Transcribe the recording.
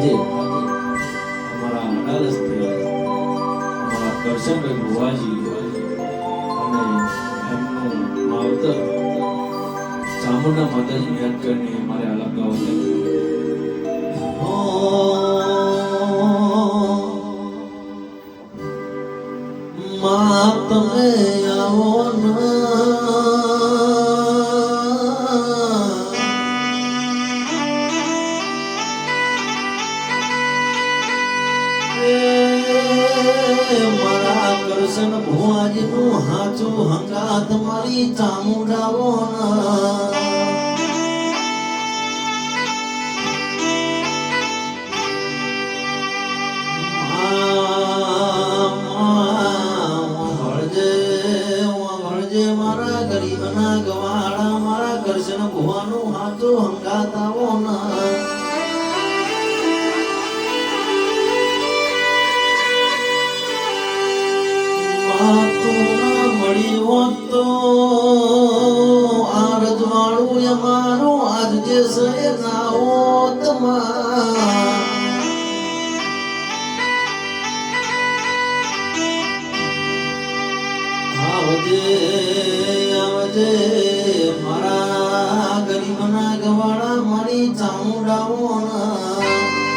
આજે અમારા અડાલજથી અમારા કરશનભાઈ ભુવાજી અને એમનું માવતર ચામુંડા માતાજીને યાદ કરીને અમારે આલાપ ગાવા છે. માં તમે આવો મારા કરશન ભુવાજી નું હાચું હંગાત મારી ચામુંડાવો મારા ગરીબના ગવાળા મારા કરશન ભુવાનું હાચું હંગાત આવો ના મળી હોત તો આ રજવાડું અમારું આજ જે છે ના હોત આવજે આવજે મારા ગરીબના ગવાળા મારી ચામુંડાઓ ના